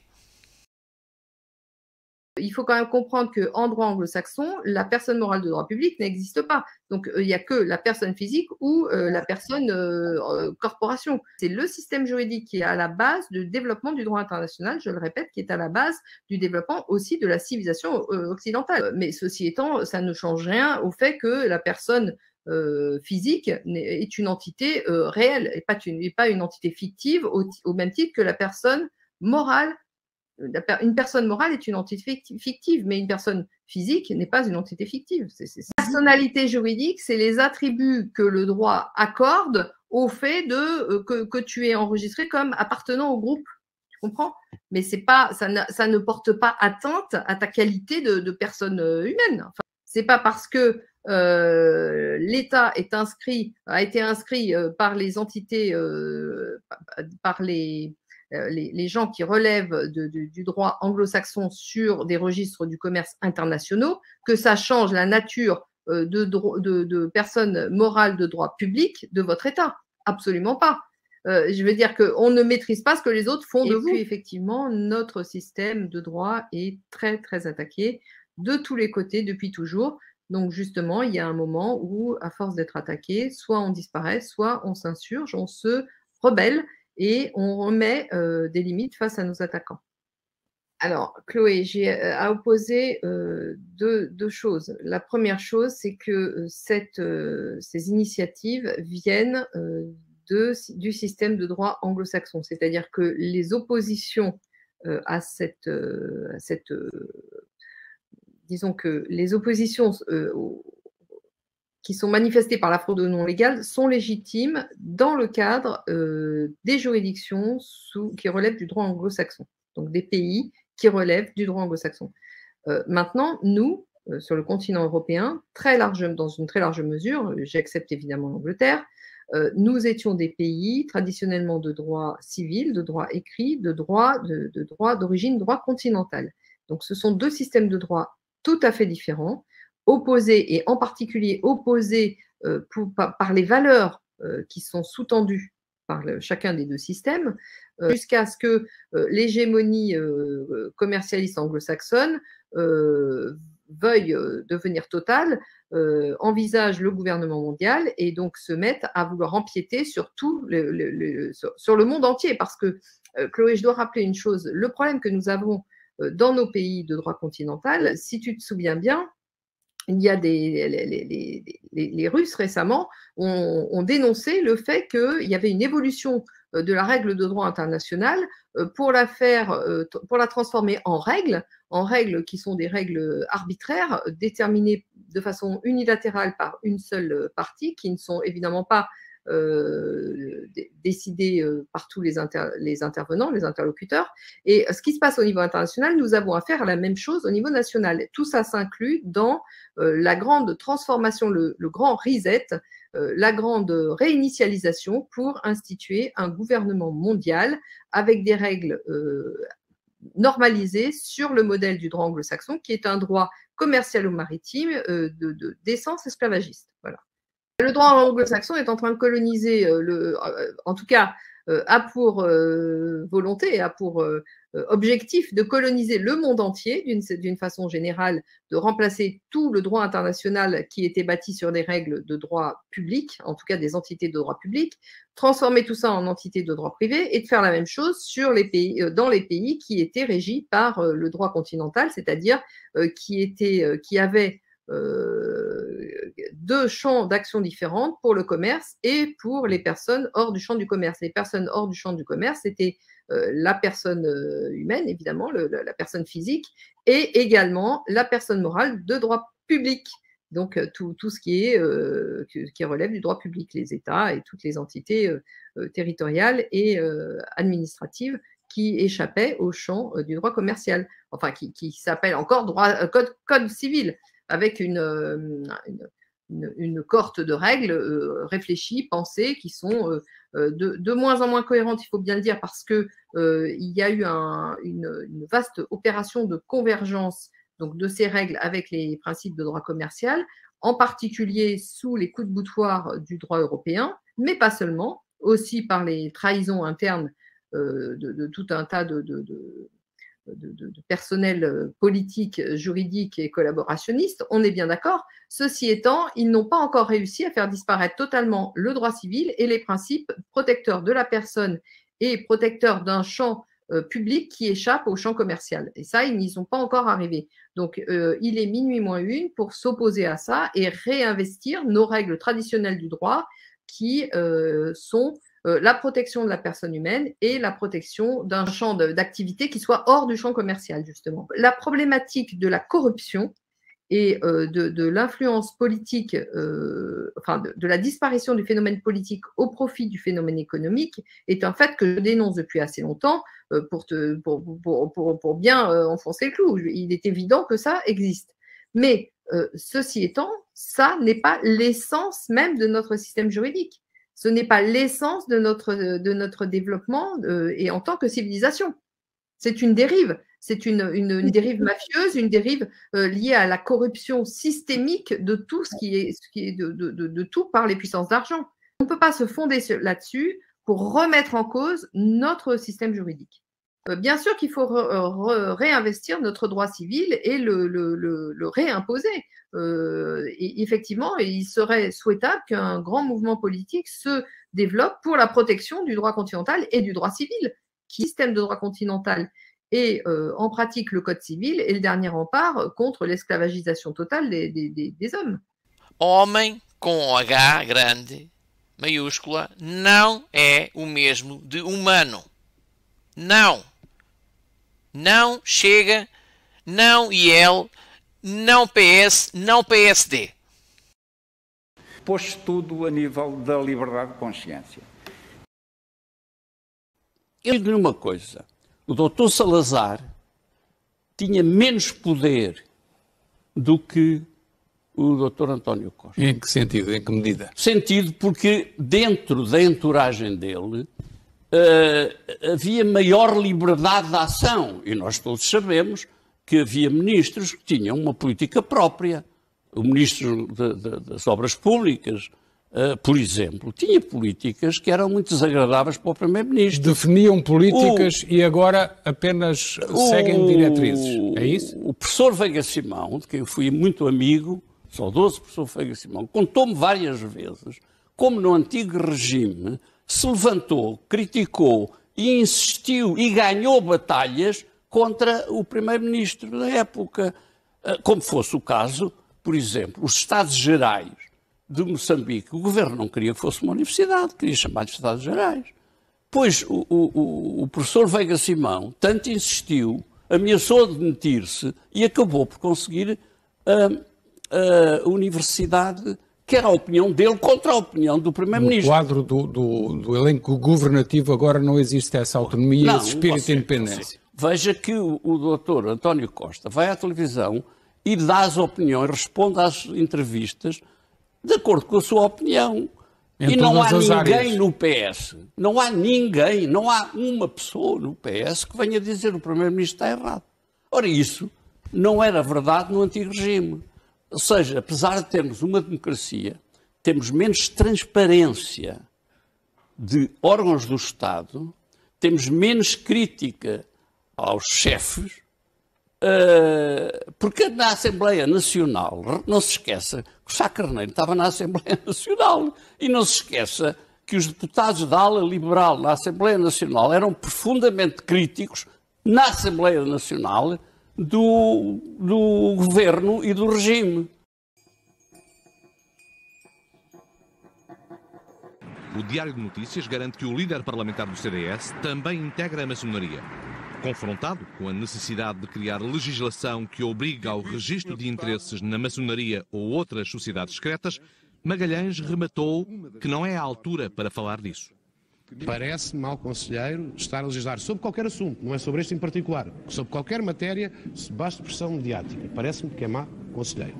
Il faut quand même comprendre qu'en droit anglo-saxon, la personne morale de droit public n'existe pas. Donc, il n'y a que la personne physique ou la personne corporation. C'est le système juridique qui est à la base du développement du droit international, je le répète, qui est à la base du développement aussi de la civilisation occidentale. Mais ceci étant, ça ne change rien au fait que la personne physique est une entité réelle et pas une entité fictive au même titre que la personne morale. Une personne morale est une entité fictive, mais une personne physique n'est pas une entité fictive. Personnalité juridique, c'est les attributs que le droit accorde au fait que tu es enregistré comme appartenant au groupe. Tu comprends? Mais ça ne porte pas atteinte à ta qualité de personne humaine. Enfin, c'est pas parce que l'État a été inscrit par les entités, par les gens qui relèvent du droit anglo-saxon sur des registres du commerce internationaux, que ça change la nature de personnes morales de droit public de votre État. Absolument pas. Je veux dire qu'on ne maîtrise pas ce que les autres font de vous. Et puis, effectivement, notre système de droit est très, très attaqué de tous les côtés depuis toujours. Donc, justement, il y a un moment où, à force d'être attaqué, soit on disparaît, soit on s'insurge, on se rebelle et on remet des limites face à nos attaquants. Alors, Chloé, j'ai à opposer deux choses. La première chose, c'est que ces initiatives viennent du système de droit anglo-saxon, c'est-à-dire que les oppositions disons que les oppositions qui sont manifestées par la fraude non légale sont légitimes dans le cadre des juridictions qui relèvent du droit anglo-saxon, donc des pays qui relèvent du droit anglo-saxon. Maintenant, nous, sur le continent européen, dans une très large mesure, j'accepte évidemment l'Angleterre, nous étions des pays traditionnellement de droit civil, de droit écrit, de droit d'origine droit continental. Donc ce sont deux systèmes de droit tout à fait différents, opposés et en particulier opposés par les valeurs qui sont sous-tendues par chacun des deux systèmes, jusqu'à ce que l'hégémonie commercialiste anglo-saxonne veuille devenir totale, envisage le gouvernement mondial et donc se mettent à vouloir empiéter sur sur le monde entier. Parce que, Chloé, je dois rappeler une chose, le problème que nous avons dans nos pays de droit continental, si tu te souviens bien, il y a les Russes récemment ont dénoncé le fait qu'il y avait une évolution de la règle de droit international pour la transformer en règles qui sont des règles arbitraires déterminées de façon unilatérale par une seule partie, qui ne sont évidemment pas décidées par tous les intervenants, les interlocuteurs. Et ce qui se passe au niveau international, nous avons affaire à la même chose au niveau national. Tout ça s'inclut dans la grande transformation, le grand reset, la grande réinitialisation pour instituer un gouvernement mondial avec des règles normalisées sur le modèle du droit anglo-saxon, qui est un droit commercial ou maritime d'essence esclavagiste. Voilà. Le droit anglo-saxon est en train de coloniser, en tout cas, a pour volonté, a pour objectif de coloniser le monde entier d'une façon générale, de remplacer tout le droit international qui était bâti sur des règles de droit public, en tout cas des entités de droit public, transformer tout ça en entités de droit privé et de faire la même chose dans les pays qui étaient régis par le droit continental, c'est-à-dire qui avaient deux champs d'action différents pour le commerce et pour les personnes hors du champ du commerce. Les personnes hors du champ du commerce, c'était la personne humaine, évidemment, la personne physique, et également la personne morale de droit public. Donc, tout ce qui relève du droit public, les États et toutes les entités territoriales et administratives qui échappaient au champ du droit commercial, enfin, qui s'appelle encore code civil, avec une cohorte de règles réfléchies, pensées, qui sont de moins en moins cohérentes, il faut bien le dire, parce qu'il y a eu une vaste opération de convergence donc, de ces règles avec les principes de droit commercial, en particulier sous les coups de boutoir du droit européen, mais pas seulement, aussi par les trahisons internes de tout un tas de personnel politique, juridique et collaborationniste, on est bien d'accord. Ceci étant, ils n'ont pas encore réussi à faire disparaître totalement le droit civil et les principes protecteurs de la personne et protecteurs d'un champ public qui échappe au champ commercial. Et ça, ils n'y sont pas encore arrivés. Donc, il est minuit moins une pour s'opposer à ça et réinvestir nos règles traditionnelles du droit qui sont la protection de la personne humaine et la protection d'un champ d'activité qui soit hors du champ commercial, justement. La problématique de la corruption et de l'influence politique, enfin de la disparition du phénomène politique au profit du phénomène économique est un fait que je dénonce depuis assez longtemps pour bien enfoncer le clou. Il est évident que ça existe. Mais ceci étant, ça n'est pas l'essence même de notre système juridique. Ce n'est pas l'essence de notre développement et en tant que civilisation. C'est une dérive. C'est une dérive mafieuse, une dérive liée à la corruption systémique de tout ce qui est de tout par les puissances d'argent. On ne peut pas se fonder là-dessus pour remettre en cause notre système juridique. Bien sûr qu'il faut réinvestir notre droit civil et le réimposer. Et effectivement, il serait souhaitable qu'un grand mouvement politique se développe pour la protection du droit continental et du droit civil, qui système de droit continental et en pratique le code civil est le dernier rempart contre l'esclavagisation totale des hommes. Homem com H grande, maiúscula, não é o mesmo de humano. Não. Não Chega, não IEL, não PS, não PSD. Pôs tudo a nível da liberdade de consciência. Eu digo-lhe uma coisa. O Dr. Salazar tinha menos poder do que o Dr. António Costa. Em que sentido? Em que medida? Sentido porque dentro da entouragem dele havia maior liberdade de ação. E nós todos sabemos que havia ministros que tinham uma política própria. O ministro das Obras Públicas, por exemplo, tinha políticas que eram muito desagradáveis para o primeiro-ministro. Definiam políticas e agora apenas seguem diretrizes, é isso? O professor Veiga Simão, de quem eu fui muito amigo, saudoso professor Veiga Simão, contou-me várias vezes como no antigo regime se levantou, criticou e insistiu e ganhou batalhas contra o primeiro-ministro da época, como fosse o caso, por exemplo, os Estados Gerais de Moçambique, o governo não queria que fosse uma universidade, queria chamar de Estados Gerais. Pois o professor Veiga Simão tanto insistiu, ameaçou demitir-se e acabou por conseguir a universidade, que era a opinião dele contra a opinião do Primeiro-Ministro. No quadro do elenco governativo agora não existe essa autonomia e esse espírito de independência. Veja que o doutor António Costa vai à televisão e dá as opiniões, responde às entrevistas de acordo com a sua opinião. E não há ninguém no PS, não há ninguém, não há uma pessoa no PS que venha dizer que o Primeiro-Ministro está errado. Ora, isso não era verdade no antigo regime. Ou seja, apesar de termos uma democracia, temos menos transparência de órgãos do Estado, temos menos crítica aos chefes, porque na Assembleia Nacional, não se esqueça que o Sá Carneiro estava na Assembleia Nacional e não se esqueça que os deputados da ala liberal na Assembleia Nacional eram profundamente críticos na Assembleia Nacional do governo e do regime. O Diário de Notícias garante que o líder parlamentar do CDS também integra a maçonaria. Confrontado com a necessidade de criar legislação que obriga ao registro de interesses na maçonaria ou outras sociedades secretas, Magalhães rematou que não é a altura para falar disso. Parece-me mau conselheiro estar a legislar sobre qualquer assunto, não é sobre este em particular, sobre qualquer matéria, basta pressão mediática. Parece-me que é mau conselheiro.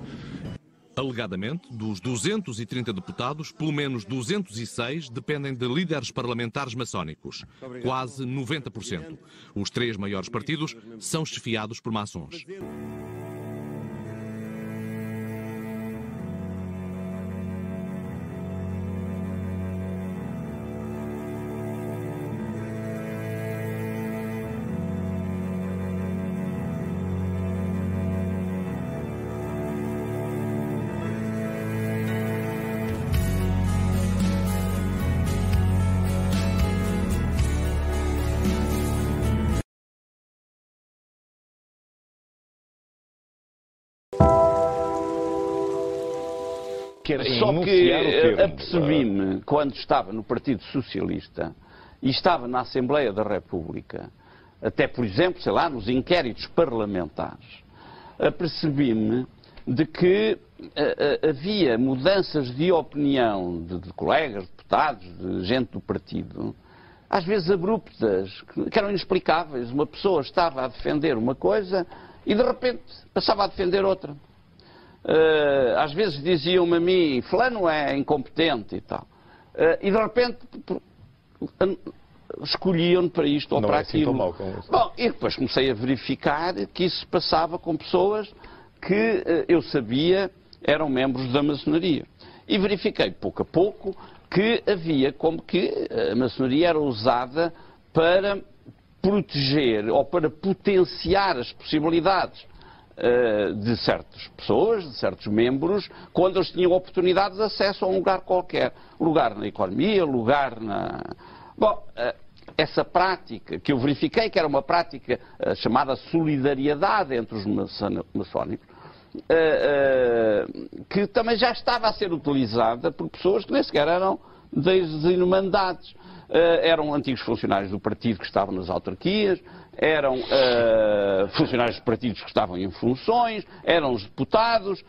Alegadamente, dos 230 deputados, pelo menos 206 dependem de líderes parlamentares maçónicos, quase 90%. Os 3 maiores partidos são chefiados por maçons. Só que apercebi-me, quando estava no Partido Socialista e estava na Assembleia da República, até, por exemplo, sei lá, nos inquéritos parlamentares, apercebi-me de que havia mudanças de opinião de colegas, deputados, de gente do partido, às vezes abruptas, que eram inexplicáveis. Uma pessoa estava a defender uma coisa e, de repente, passava a defender outra. Às vezes diziam-me a mim, fulano é incompetente e tal. E de repente escolhiam-me para isto ou para aquilo. Bom, e depois comecei a verificar que isso se passava com pessoas que eu sabia eram membros da maçonaria. E verifiquei pouco a pouco que havia como que a maçonaria era usada para proteger ou para potenciar as possibilidades de certas pessoas, de certos membros, quando eles tinham oportunidade de acesso a um lugar qualquer. Lugar na economia, lugar na... Bom, essa prática que eu verifiquei que era uma prática chamada solidariedade entre os maçónicos, que também já estava a ser utilizada por pessoas que nem sequer eram das Irmandades. Eram antigos funcionários do partido que estavam nas autarquias, eram funcionários de partidos que estavam em funções, eram os deputados,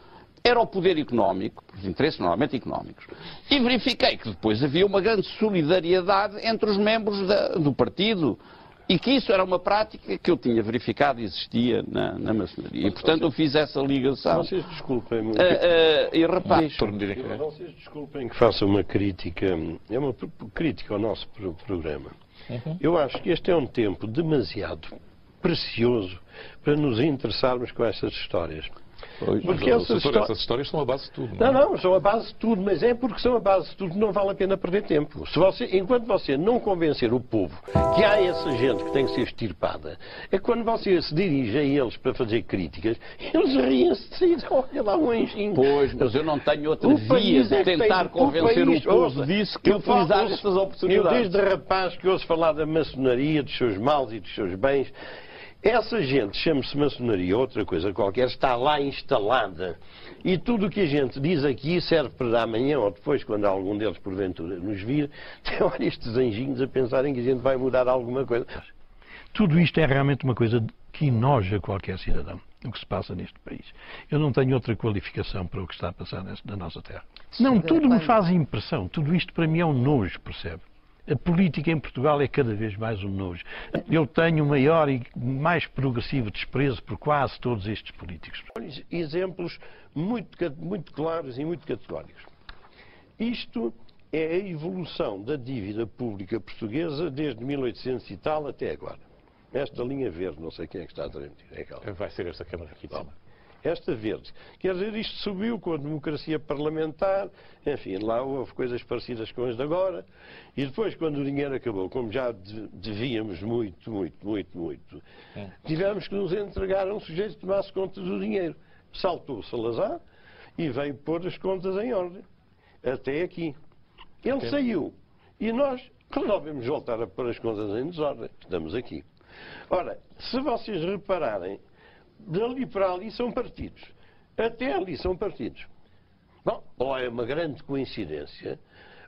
era o poder económico, os interesses normalmente económicos. E verifiquei que depois havia uma grande solidariedade entre os membros do partido e que isso era uma prática que eu tinha verificado existia na maçonaria. E, portanto, eu fiz essa ligação. Vocês desculpem-me. E repare... Vocês desculpem que faça uma crítica, é uma crítica ao nosso programa. Eu acho que este é um tempo demasiado precioso para nos interessarmos com essas histórias. Porque essas histórias são a base de tudo. Não, são a base de tudo, mas é porque são a base de tudo que não vale a pena perder tempo. Enquanto você não convencer o povo que há essa gente que tem que ser extirpada, é quando você se dirige a eles para fazer críticas, eles riem-se de si, olha lá um anjinho. Pois, mas eu não tenho outra via de tentar convencer o povo disso que utilizar essas oportunidades. Eu desde rapaz que ouço falar da maçonaria, dos seus males e dos seus bens, Essa gente, chama-se maçonaria ou outra coisa qualquer, está lá instalada. E tudo o que a gente diz aqui serve para amanhã ou depois, quando algum deles porventura nos vir, tem olha estes anjinhos a pensarem que a gente vai mudar alguma coisa. Tudo isto é realmente uma coisa que enoja qualquer cidadão, o que se passa neste país. Eu não tenho outra qualificação para o que está a passar na nossa terra. Não, tudo me faz impressão. Tudo isto para mim é um nojo, percebe? A política em Portugal é cada vez mais um nojo. Eu tenho maior e mais progressivo desprezo por quase todos estes políticos. Exemplos muito claros e muito categóricos. Isto é a evolução da dívida pública portuguesa desde 1800 e tal até agora. Esta linha verde, não sei quem é que está a transmitir. É aquela. Vai ser esta Câmara aqui de cima. Esta verde. Quer dizer, isto subiu com a democracia parlamentar, enfim, lá houve coisas parecidas com as de agora, e depois, quando o dinheiro acabou, como já devíamos muito, tivemos que nos entregar a um sujeito que tomasse conta do dinheiro. Saltou o Salazar e veio pôr as contas em ordem. Até aqui. Ele saiu. E nós resolvemos voltar a pôr as contas em desordem. Estamos aqui. Ora, se vocês repararem, dali para ali são partidos. Até ali são partidos. Bom, ou é uma grande coincidência,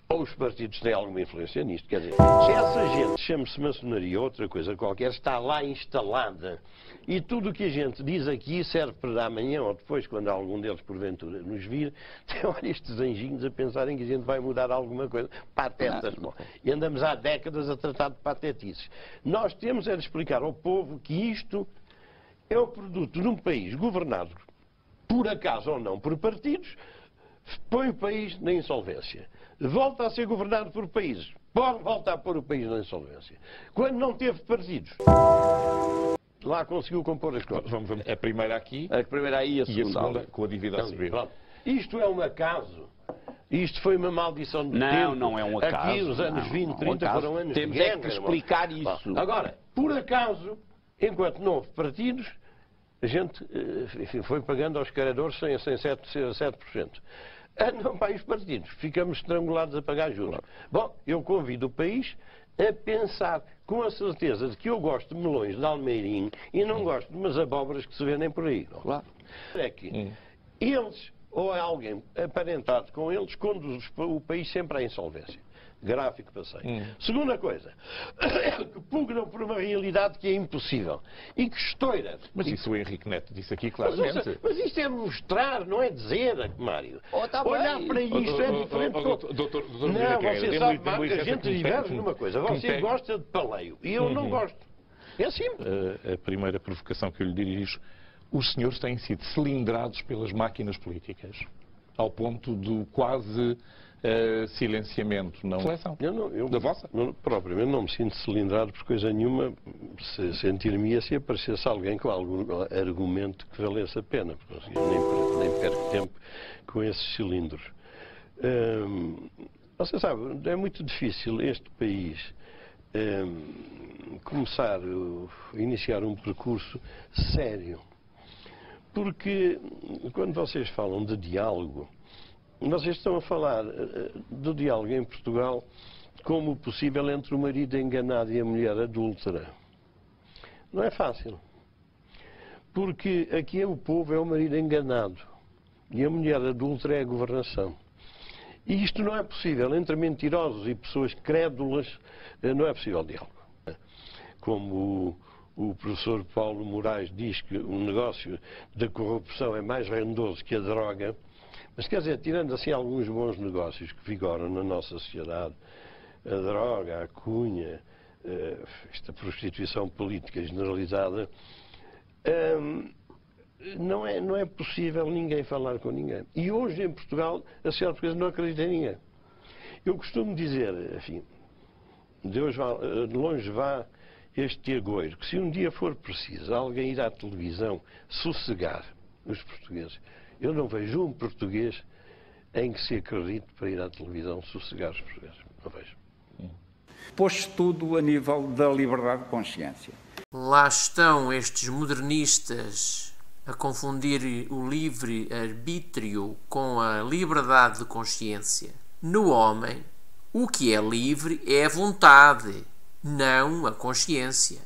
ou os partidos têm alguma influência nisto. Quer dizer, se essa gente, chama-se maçonaria ou outra coisa qualquer, está lá instalada. E tudo o que a gente diz aqui serve para amanhã ou depois, quando algum deles porventura nos vir, tem olha estes anjinhos a pensarem que a gente vai mudar alguma coisa. Patetas, bom. E andamos há décadas a tratar de patetices. Nós temos é de explicar ao povo que isto é o produto de um país governado, por acaso ou não, por partidos, põe o país na insolvência. Volta a ser governado por países, pode voltar a pôr o país na insolvência. Quando não teve partidos, lá conseguiu compor as coisas. Vamos a primeira aqui, a primeira aí e a segunda com a dívida a subir. Isto é um acaso. Isto foi uma maldição do tempo. Não é um acaso. Aqui os anos 20, 30 foram anos de guerra. Temos que explicar isso. Agora, por acaso, enquanto não houve partidos, a gente enfim, foi pagando aos caradores sem 7%. Andam para os partidos, ficamos estrangulados a pagar juros. Bom, eu convido o país a pensar com a certeza de que eu gosto de melões de Almeirim e não gosto de umas abóboras que se vendem por aí. Claro. É que eles, ou alguém aparentado com eles, conduz o país sempre à insolvência. Gráfico passei. Segunda coisa, que pugnam por uma realidade que é impossível e que estoura. Mas isso o Henrique Neto disse aqui claramente. Mas isto é mostrar, não é dizer, Mário. Olhar para isto é diferente. Doutor não, você sabe, Marco, a gente diverge numa coisa. Você gosta de paleio e eu não gosto. É simples. A primeira provocação que eu lhe dirijo, os senhores têm sido cilindrados pelas máquinas políticas, ao ponto do quase silenciamento, não seleção. Da vossa? Propriamente não me sinto cilindrado por coisa nenhuma. Se sentir-me se aparecesse alguém com algum argumento que valesse a pena. Porque nem perco tempo com esses cilindros. Você sabe, é muito difícil este país iniciar um percurso sério. Porque quando vocês falam de diálogo, vocês estão a falar do diálogo em Portugal como possível entre o marido enganado e a mulher adúltera. Não é fácil. Porque aqui o povo é o marido enganado e a mulher adúltera é a governação. E isto não é possível. Entre mentirosos e pessoas crédulas não é possível diálogo. Como o professor Paulo Moraes diz que o negócio da corrupção é mais rendoso que a droga. Mas quer dizer, tirando assim alguns bons negócios que vigoram na nossa sociedade, a droga, a cunha, esta prostituição política generalizada, não é possível ninguém falar com ninguém. E hoje em Portugal a sociedade portuguesa não acredita em ninguém. Eu costumo dizer, enfim, de longe vá este agouro, que se um dia for preciso alguém ir à televisão sossegar os portugueses, eu não vejo um português em que se acredite para ir à televisão sossegar os portugueses. Não vejo. Pôs-se tudo a nível da liberdade de consciência. Lá estão estes modernistas a confundir o livre-arbítrio com a liberdade de consciência. No homem, o que é livre é a vontade, não a consciência.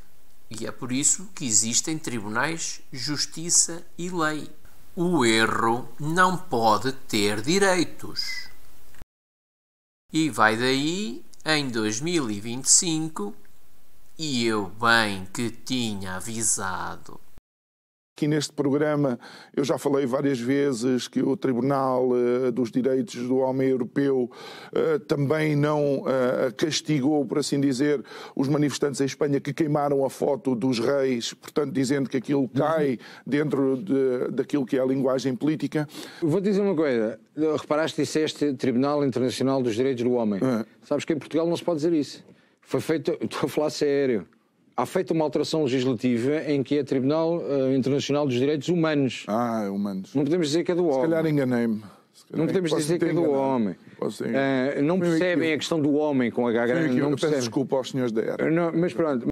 E é por isso que existem tribunais, justiça e lei. O erro não pode ter direitos. E vai daí, em 2025, e eu bem que tinha avisado. Aqui neste programa eu já falei várias vezes que o Tribunal dos Direitos do Homem Europeu também não castigou, por assim dizer, os manifestantes em Espanha que queimaram a foto dos reis, portanto dizendo que aquilo cai dentro daquilo que é a linguagem política. Vou dizer uma coisa, reparaste que disseste Tribunal Internacional dos Direitos do Homem. Sabes que em Portugal não se pode dizer isso. Foi feito, estou a falar sério. Há feito uma alteração legislativa em que é Tribunal Internacional dos Direitos Humanos. Humanos. Não podemos dizer que é do homem. Se calhar enganei-me. Não podemos dizer que é do homem. Não percebem a questão do homem com H grande. Eu peço desculpa aos senhores da ERA. Mas pronto.